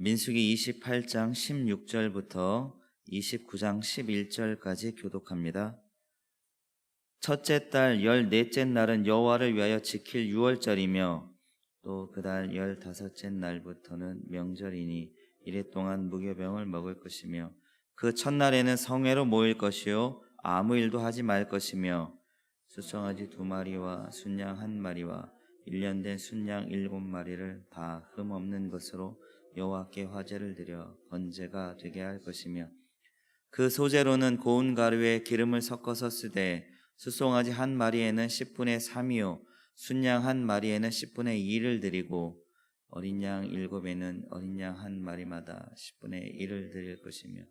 민수기 28장 16절부터 29장 11절까지 교독합니다. 첫째 달 14째 날은 여호와를 위하여 지킬 유월절이며 또 그달 15째 날부터는 명절이니 이래 동안 무교병을 먹을 것이며 그 첫날에는 성회로 모일 것이요 아무 일도 하지 말 것이며 수송아지 2마리와 순양 1마리와 1년 된 순양 7마리를 다 흠없는 것으로 여호와께 화제를 드려 번제가 되게 할 것이며 그 소재로는 고운 가루에 기름을 섞어서 쓰되 수송아지 1마리에는 10분의 3이요 순양 1마리에는 10분의 2를 드리고 어린 양 7에는 어린 양 1마리마다 10분의 1을 드릴 것이며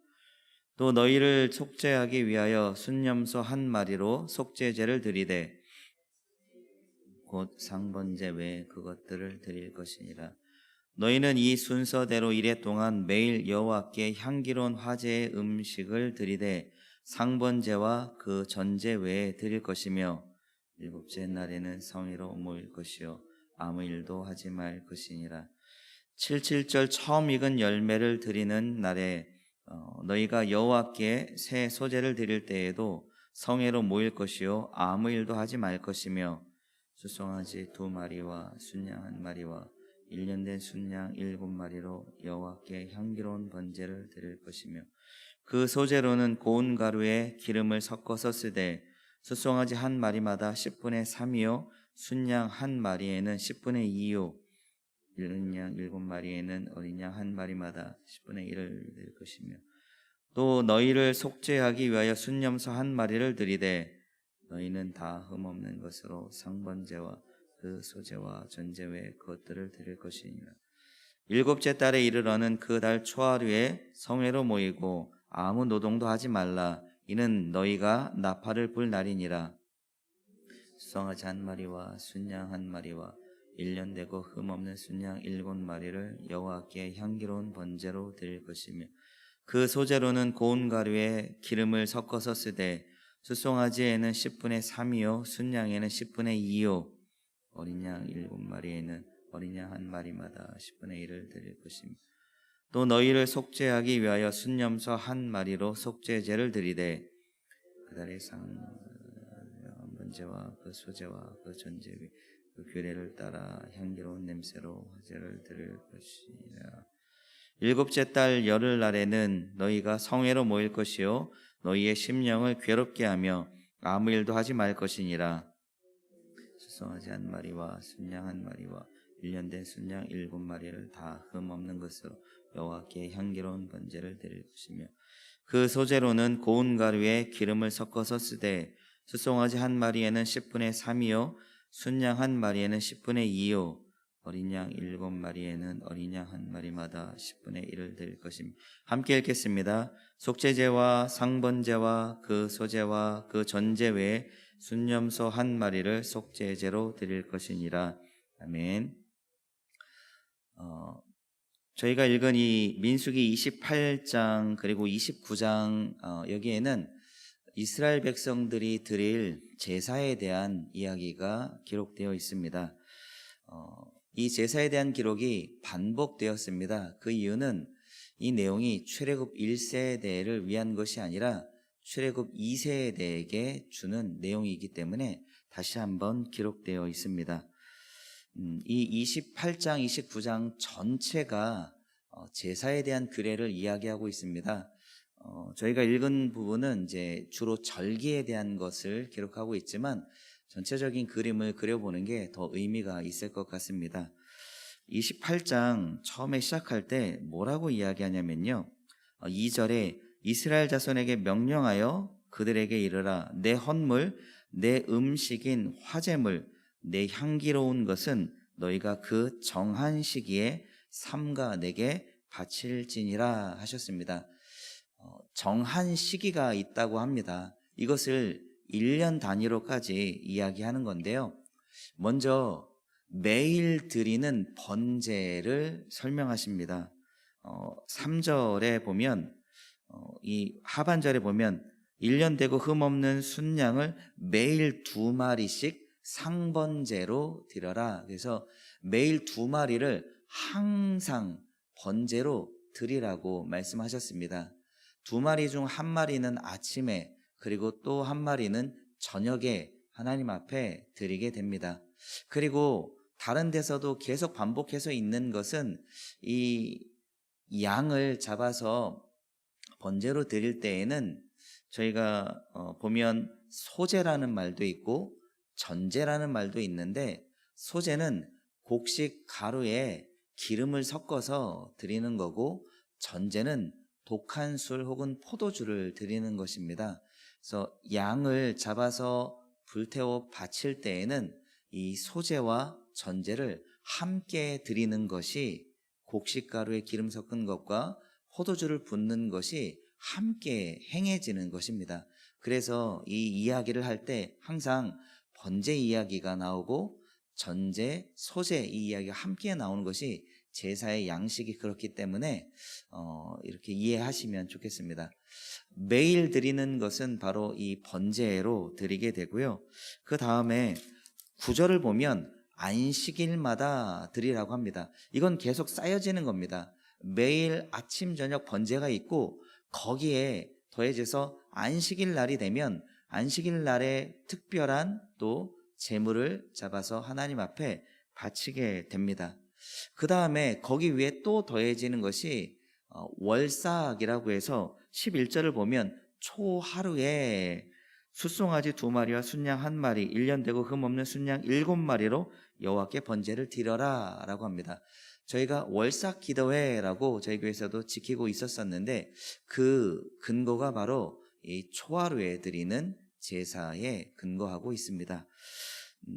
또 너희를 속죄하기 위하여 순염소 1마리로 속죄제를 드리되 곧 상번제 외에 그것들을 드릴 것이니라. 너희는 이 순서대로 이래 동안 매일 여호와께 향기로운 화제의 음식을 드리되 상번제와 그 전제 외에 드릴 것이며 7째 날에는 성회로 모일 것이요 아무 일도 하지 말 것이니라. 77절 처음 익은 열매를 드리는 날에 너희가 여호와께 새 소제를 드릴 때에도 성회로 모일 것이요 아무 일도 하지 말 것이며 수송아지 2마리와 순양 1마리와 1년 된 순양 7마리로 여호와께 향기로운 번제를 드릴 것이며 그 소재로는 고운 가루에 기름을 섞어서 쓰되 수송아지 1마리마다 10분의 3이요 순양 1마리에는 10분의 2요 어린 양 7마리에는 어린 양 1마리마다 10분의 1을 드릴 것이며 또 너희를 속죄하기 위하여 순염소 1마리를 드리되 너희는 다 흠없는 것으로 상번제와 그 소제와 전제 외에 그것들을 드릴 것이니라. 7째 달에 이르러는 그 달 초하루에 성회로 모이고 아무 노동도 하지 말라. 이는 너희가 나팔을 불 날이니라. 수송아지 1마리와 순양 1마리와 1년 되고 흠없는 순양 7마리를 여호와께 향기로운 번제로 드릴 것이며 그 소재로는 고운 가루에 기름을 섞어서 쓰되 수송아지에는 10분의 3이요 순양에는 10분의 2요 어린 양 7마리에는 어린 양 1마리마다 10분의 1을 드릴 것이며 또 너희를 속죄하기 위하여 순염소 1마리로 속죄제를 드리되 그달의 상번제와 그 소제와 그 전제 위 그 규례를 따라 향기로운 냄새로 화제를 드릴 것이라. 7째 달 열흘날에는 너희가 성회로 모일 것이요 너희의 심령을 괴롭게 하며 아무 일도 하지 말 것이니라. 수송아지 1마리와 순양 1마리와 1년 된 순양 7마리를 다 흠없는 것으로 여호와께 향기로운 번제를 드릴 것이며 그 소재로는 고운 가루에 기름을 섞어서 쓰되 수송아지 1마리에는 10분의 3이요 순양 1마리에는 10분의 2요 어린 양 7마리에는 어린 양 1마리마다 10분의 1을 드릴 것입니다. 함께 읽겠습니다. 속죄제와 상번제와 그 소제와 그 전제 외에 순염소 1마리를 속죄제로 드릴 것이니라. 아멘. 저희가 읽은 이 민수기 28장 그리고 29장 여기에는 이스라엘 백성들이 드릴 제사에 대한 이야기가 기록되어 있습니다. 이 제사에 대한 기록이 반복되었습니다. 그 이유는 이 내용이 출애굽 1세대를 위한 것이 아니라 출애굽 2세대에게 주는 내용이기 때문에 다시 한번 기록되어 있습니다. 이 28장, 29장 전체가 제사에 대한 규례를 이야기하고 있습니다. 저희가 읽은 부분은 이제 주로 절기에 대한 것을 기록하고 있지만 전체적인 그림을 그려보는 게 더 의미가 있을 것 같습니다. 28장 처음에 시작할 때 뭐라고 이야기하냐면요. 2절에 이스라엘 자손에게 명령하여 그들에게 이르라. 내 헌물, 내 음식인 화제물, 내 향기로운 것은 너희가 그 정한 시기에 삼가 내게 바칠지니라 하셨습니다. 정한 시기가 있다고 합니다. 이것을 1년 단위로까지 이야기하는 건데요. 먼저 매일 드리는 번제를 설명하십니다. 3절에 보면 이 하반절에 보면 1년 되고 흠없는 순양을 매일 2마리씩 상번제로 드려라. 그래서 매일 2마리를 항상 번제로 드리라고 말씀하셨습니다. 2마리 중 1마리는 아침에 그리고 또 1마리는 저녁에 하나님 앞에 드리게 됩니다. 그리고 다른 데서도 계속 반복해서 있는 것은 이 양을 잡아서 번제로 드릴 때에는 저희가 보면 소제라는 말도 있고 전제라는 말도 있는데, 소제는 곡식 가루에 기름을 섞어서 드리는 거고, 전제는 독한 술 혹은 포도주를 드리는 것입니다. 그래서 양을 잡아서 불태워 바칠 때에는 이 소제와 전제를 함께 드리는 것이, 곡식 가루에 기름 섞은 것과 포도주를 붓는 것이 함께 행해지는 것입니다. 그래서 이 이야기를 할 때 항상 번제 이야기가 나오고 전제, 소제 이 이야기가 함께 나오는 것이 제사의 양식이 그렇기 때문에 이렇게 이해하시면 좋겠습니다. 매일 드리는 것은 바로 이 번제로 드리게 되고요. 그 다음에 9절을 보면 안식일마다 드리라고 합니다. 이건 계속 쌓여지는 겁니다. 매일 아침 저녁 번제가 있고 거기에 더해져서 안식일 날이 되면 안식일 날에 특별한 또 제물을 잡아서 하나님 앞에 바치게 됩니다. 그 다음에 거기 위에 또 더해지는 것이 월삭이라고 해서 11절을 보면 초하루에 숫송아지 2마리와 순양 1마리, 1년 되고 흠없는 순양 7마리로 여호와께 번제를 드려라 라고 합니다. 저희가 월삭 기도회라고 저희 교회에서도 지키고 있었었는데, 그 근거가 바로 이 초하루에 드리는 제사에 근거하고 있습니다.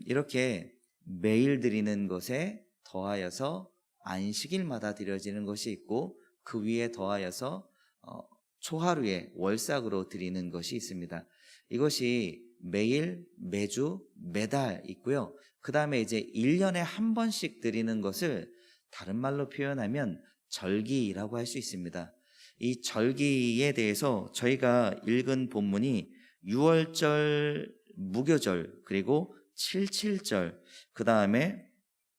이렇게 매일 드리는 것에 더하여서 안식일마다 드려지는 것이 있고, 그 위에 더하여서 초하루에 월삭으로 드리는 것이 있습니다. 이것이 매일, 매주, 매달 있고요. 그 다음에 이제 1년에 한 번씩 드리는 것을 다른 말로 표현하면 절기라고 할 수 있습니다. 이 절기에 대해서 저희가 읽은 본문이 6월절, 무교절, 그리고 77절, 그 다음에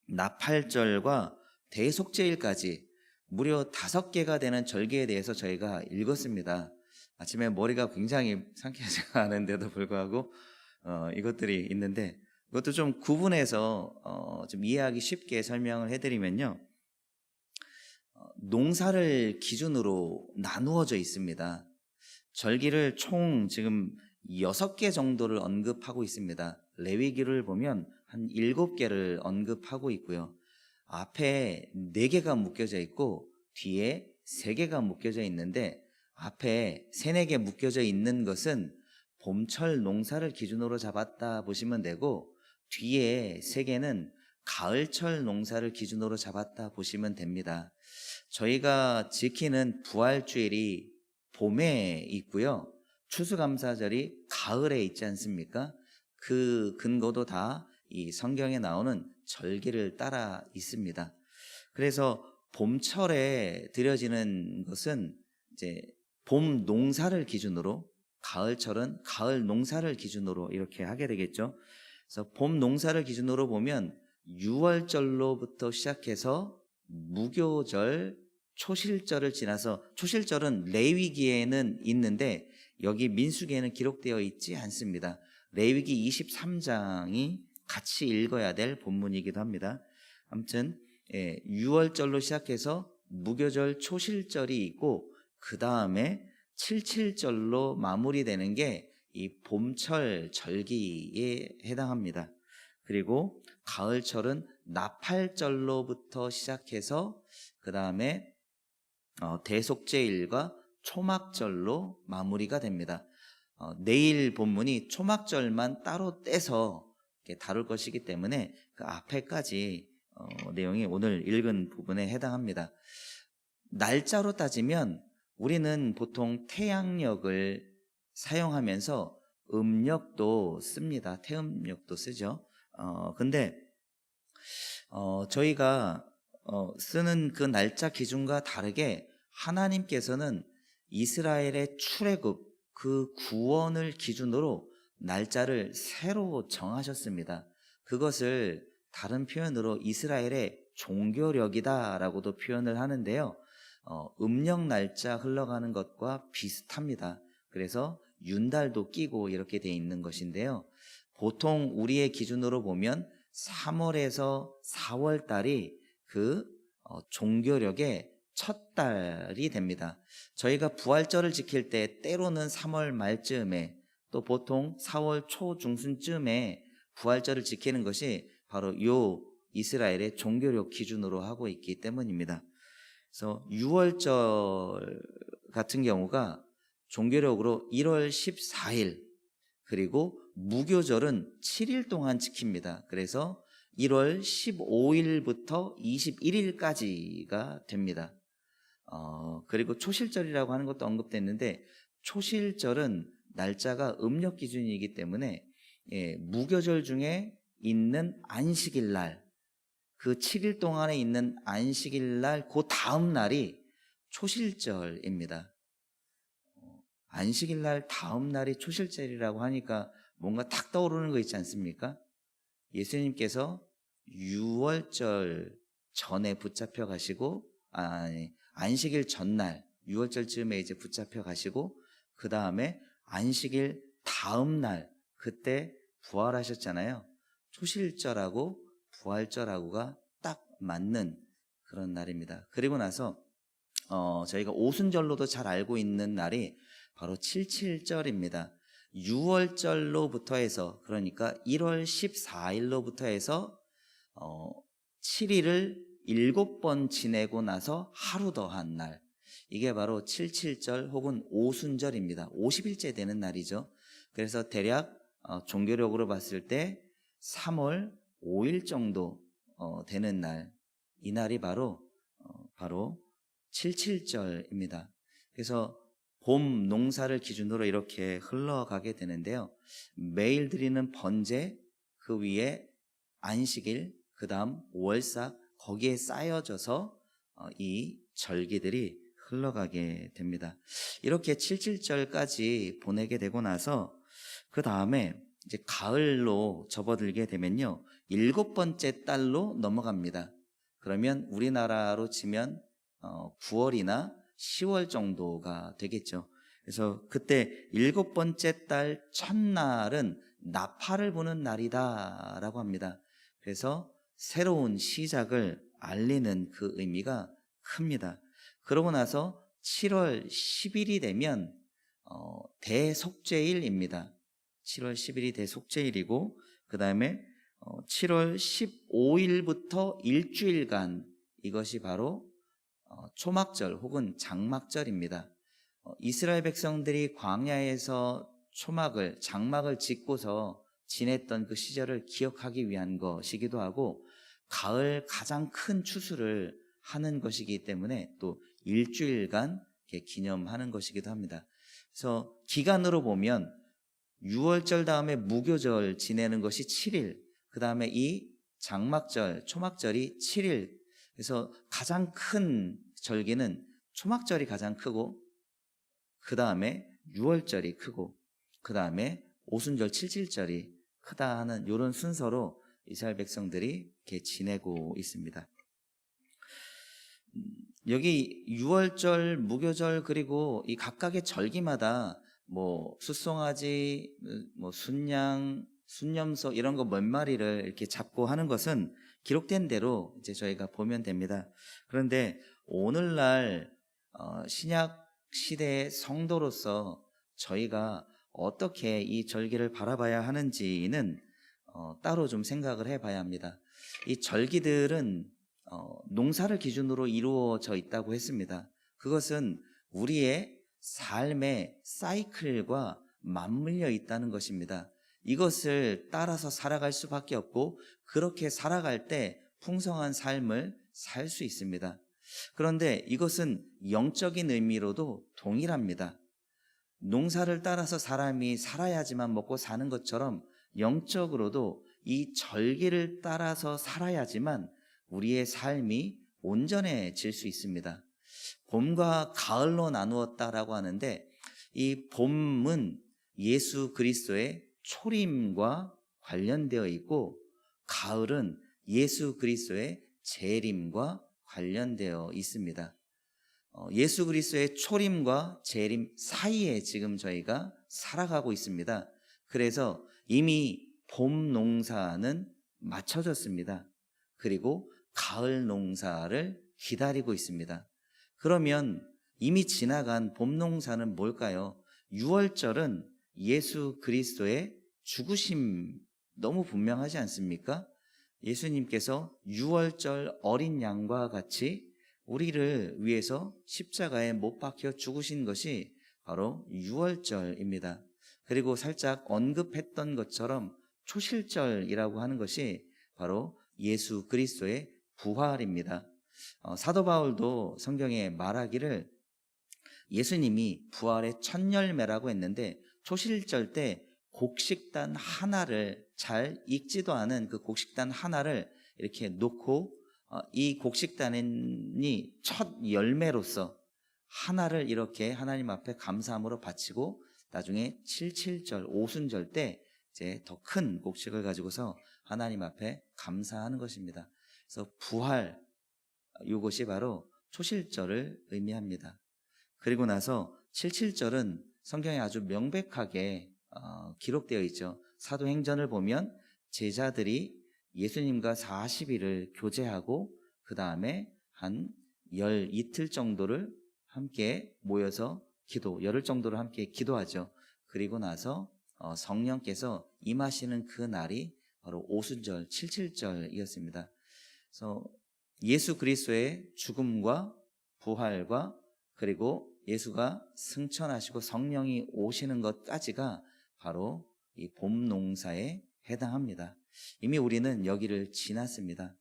나팔절과 대속제일까지 무려 5개가 되는 절기에 대해서 저희가 읽었습니다. 아침에 머리가 굉장히 상쾌하지 않은데도 불구하고 이것들이 있는데, 이것도 좀 구분해서 좀 이해하기 쉽게 설명을 해드리면요, 농사를 기준으로 나누어져 있습니다. 절기를 총 지금 6개 정도를 언급하고 있습니다. 레위기를 보면 한 7개를 언급하고 있고요. 앞에 4개가 묶여져 있고 뒤에 3개가 묶여져 있는데, 앞에 3, 4개 묶여져 있는 것은 봄철 농사를 기준으로 잡았다 보시면 되고, 뒤에 3개는 가을철 농사를 기준으로 잡았다 보시면 됩니다. 저희가 지키는 부활주일이 봄에 있고요, 추수감사절이 가을에 있지 않습니까? 그 근거도 다 이 성경에 나오는 절기를 따라 있습니다. 그래서 봄철에 드려지는 것은 이제 봄 농사를 기준으로, 가을철은 가을 농사를 기준으로 이렇게 하게 되겠죠. 그래서 봄 농사를 기준으로 보면 6월절로부터 시작해서 무교절, 초실절을 지나서, 초실절은 레위기에는 있는데 여기 민수기에는 기록되어 있지 않습니다. 레위기 23장이 같이 읽어야 될 본문이기도 합니다. 아무튼 6월절로 시작해서 무교절, 초실절이 있고 그 다음에 77절로 마무리되는 게 이 봄철 절기에 해당합니다. 그리고 가을철은 나팔절로부터 시작해서 그 다음에 대속제일과 초막절로 마무리가 됩니다. 내일 본문이 초막절만 따로 떼서 다룰 것이기 때문에 그 앞에까지 내용이 오늘 읽은 부분에 해당합니다. 날짜로 따지면 우리는 보통 태양력을 사용하면서 음력도 씁니다. 태음력도 쓰죠. 근데 저희가 쓰는 그 날짜 기준과 다르게 하나님께서는 이스라엘의 출애굽, 그 구원을 기준으로 날짜를 새로 정하셨습니다. 그것을 다른 표현으로 이스라엘의 종교력이다라고도 표현을 하는데요. 음력 날짜 흘러가는 것과 비슷합니다. 그래서 윤달도 끼고 이렇게 돼 있는 것인데요. 보통 우리의 기준으로 보면 3월에서 4월 달이 그 종교력의 첫 달이 됩니다. 저희가 부활절을 지킬 때 때로는 3월 말쯤에 또 보통 4월 초 중순쯤에 부활절을 지키는 것이 바로 요 이스라엘의 종교력 기준으로 하고 있기 때문입니다. 그래서 6월절 같은 경우가 종교력으로 1월 14일, 그리고 무교절은 7일 동안 지킵니다. 그래서 1월 15일부터 21일까지가 됩니다. 그리고 초실절이라고 하는 것도 언급됐는데, 초실절은 날짜가 음력 기준이기 때문에 무교절 중에 있는 안식일 날, 그 7일 동안에 있는 안식일 날, 그 다음 날이 초실절입니다. 안식일 날 다음 날이 초실절이라고 하니까 뭔가 탁 떠오르는 거 있지 않습니까? 예수님께서 6월절 전에 붙잡혀 가시고, 안식일 전날 6월절쯤에 이제 붙잡혀 가시고, 그 다음에 안식일 다음 날 그때 부활하셨잖아요. 초실절하고 부활절하고가 딱 맞는 그런 날입니다. 그리고 나서 저희가 오순절로도 잘 알고 있는 날이 바로 77절입니다. 6월절로부터 해서, 그러니까 1월 14일로부터 해서 7일을 7번 지내고 나서 하루 더한 날, 이게 바로 77절 혹은 오순절입니다. 50일째 되는 날이죠. 그래서 대략 종교력으로 봤을 때 3월 5일 정도 되는 날, 이 날이 바로 77절입니다. 그래서 봄 농사를 기준으로 이렇게 흘러가게 되는데요. 매일 드리는 번제, 그 위에 안식일, 그 다음 월삭, 거기에 쌓여져서 이 절기들이 흘러가게 됩니다. 이렇게 77절까지 보내게 되고 나서 그 다음에 이제 가을로 접어들게 되면요, 7번째 달로 넘어갑니다. 그러면 우리나라로 치면 9월이나 10월 정도가 되겠죠. 그래서 그때 7번째 달 첫날은 나팔을 부는 날이다라고 합니다. 그래서 새로운 시작을 알리는 그 의미가 큽니다. 그러고 나서 7월 10일이 되면 대속죄일입니다. 7월 10일이 대속죄일이고, 그 다음에 7월 15일부터 일주일간, 이것이 바로 초막절 혹은 장막절입니다. 이스라엘 백성들이 광야에서 장막을 짓고서 지냈던 그 시절을 기억하기 위한 것이기도 하고, 가을 가장 큰 추수를 하는 것이기 때문에 또 일주일간 기념하는 것이기도 합니다. 그래서 기간으로 보면 6월절 다음에 무교절 지내는 것이 7일, 그 다음에 이 장막절, 초막절이 7일. 그래서 가장 큰 절기는 초막절이 가장 크고, 그 다음에 6월절이 크고, 그 다음에 오순절 77절이 크다 하는 이런 순서로 이스라엘 백성들이 이렇게 지내고 있습니다. 여기 6월절, 무교절, 그리고 이 각각의 절기마다 뭐 숫송아지, 뭐 순양, 순념소 이런 거 몇 마리를 이렇게 잡고 하는 것은 기록된 대로 이제 저희가 보면 됩니다. 그런데 오늘날 신약 시대의 성도로서 저희가 어떻게 이 절기를 바라봐야 하는지는 따로 좀 생각을 해봐야 합니다. 이 절기들은 농사를 기준으로 이루어져 있다고 했습니다. 그것은 우리의 삶의 사이클과 맞물려 있다는 것입니다. 이것을 따라서 살아갈 수밖에 없고, 그렇게 살아갈 때 풍성한 삶을 살 수 있습니다. 그런데 이것은 영적인 의미로도 동일합니다. 농사를 따라서 사람이 살아야지만 먹고 사는 것처럼 영적으로도 이 절기를 따라서 살아야지만 우리의 삶이 온전해질 수 있습니다. 봄과 가을로 나누었다라고 하는데, 이 봄은 예수 그리스도의 초림과 관련되어 있고, 가을은 예수 그리스도의 재림과 관련되어 있습니다. 예수 그리스도의 초림과 재림 사이에 지금 저희가 살아가고 있습니다. 그래서 이미 봄 농사는 마쳐졌습니다. 그리고 가을 농사를 기다리고 있습니다. 그러면 이미 지나간 봄 농사는 뭘까요? 6월절은 예수 그리스도의 죽으심 너무 분명하지 않습니까? 예수님께서 6월절 어린 양과 같이 우리를 위해서 십자가에 못 박혀 죽으신 것이 바로 6월절입니다. 그리고 살짝 언급했던 것처럼 초실절이라고 하는 것이 바로 예수 그리스도의 부활입니다. 사도 바울도 성경에 말하기를 예수님이 부활의 첫 열매라고 했는데 초실절 때 곡식단 하나를 잘 익지도 않은 그 곡식단 하나를 이렇게 놓고 이 곡식단이 첫 열매로서 하나를 이렇게 하나님 앞에 감사함으로 바치고 나중에 77절 오순절 때 이제 더 큰 곡식을 가지고서 하나님 앞에 감사하는 것입니다. 그래서 부활 이것이 바로 초실절을 의미합니다. 그리고 나서 77절은 성경에 아주 명백하게 기록되어 있죠. 사도행전을 보면 제자들이 예수님과 40일을 교제하고 그 다음에 한 이틀 정도를 함께 모여서 열흘 정도를 함께 기도하죠. 그리고 나서 성령께서 임하시는 그 날이 바로 오순절 77절이었습니다. 그래서 예수 그리스도의 죽음과 부활과 그리고 예수가 승천하시고 성령이 오시는 것까지가 바로 이 봄 농사에 해당합니다. 이미 우리는 여기를 지났습니다.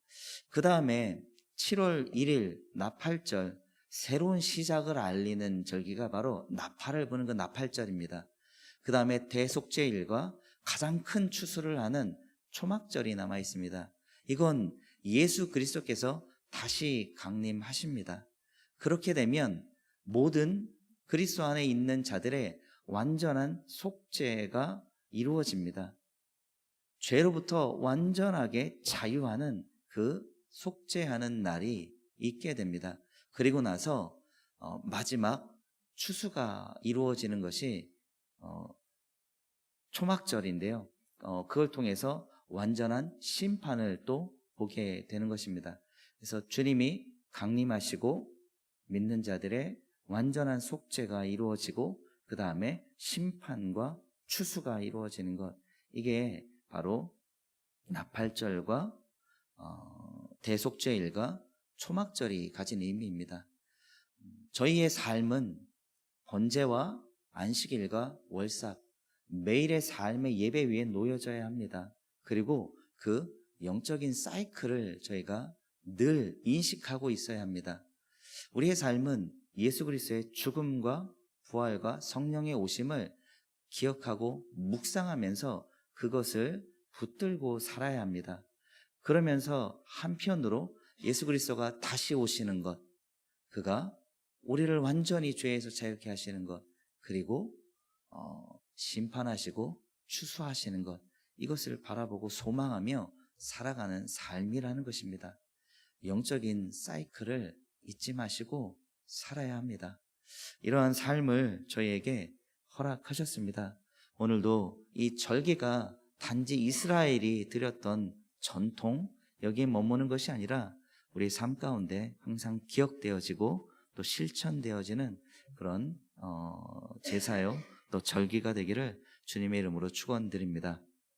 그 다음에 7월 1일 나팔절, 새로운 시작을 알리는 절기가 바로 나팔을 부는 그 나팔절입니다. 그 다음에 대속죄일과 가장 큰 추수를 하는 초막절이 남아 있습니다. 이건 예수 그리스도께서 다시 강림하십니다. 그렇게 되면 모든 그리스도 안에 있는 자들의 완전한 속죄가 이루어집니다. 죄로부터 완전하게 자유하는 그 속죄하는 날이 있게 됩니다. 그리고 나서 마지막 추수가 이루어지는 것이 초막절인데요. 그걸 통해서 완전한 심판을 또 보게 되는 것입니다. 그래서 주님이 강림하시고 믿는 자들의 완전한 속죄가 이루어지고 그 다음에 심판과 추수가 이루어지는 것, 이게 바로 나팔절과 대속죄일과 초막절이 가진 의미입니다. 저희의 삶은 번제와 안식일과 월삭, 매일의 삶의 예배 위에 놓여져야 합니다. 그리고 그 영적인 사이클을 저희가 늘 인식하고 있어야 합니다. 우리의 삶은 예수 그리스도의 죽음과 부활과 성령의 오심을 기억하고 묵상하면서 그것을 붙들고 살아야 합니다. 그러면서 한편으로 예수 그리스도가 다시 오시는 것, 그가 우리를 완전히 죄에서 자유케 하시는 것, 그리고 심판하시고 추수하시는 것, 이것을 바라보고 소망하며 살아가는 삶이라는 것입니다. 영적인 사이클을 잊지 마시고 살아야 합니다. 이러한 삶을 저희에게 허락하셨습니다. 오늘도 이 절기가 단지 이스라엘이 드렸던 전통, 여기에 머무는 것이 아니라 우리 삶 가운데 항상 기억되어지고 또 실천되어지는 그런 제사요 또 절기가 되기를 주님의 이름으로 축원드립니다.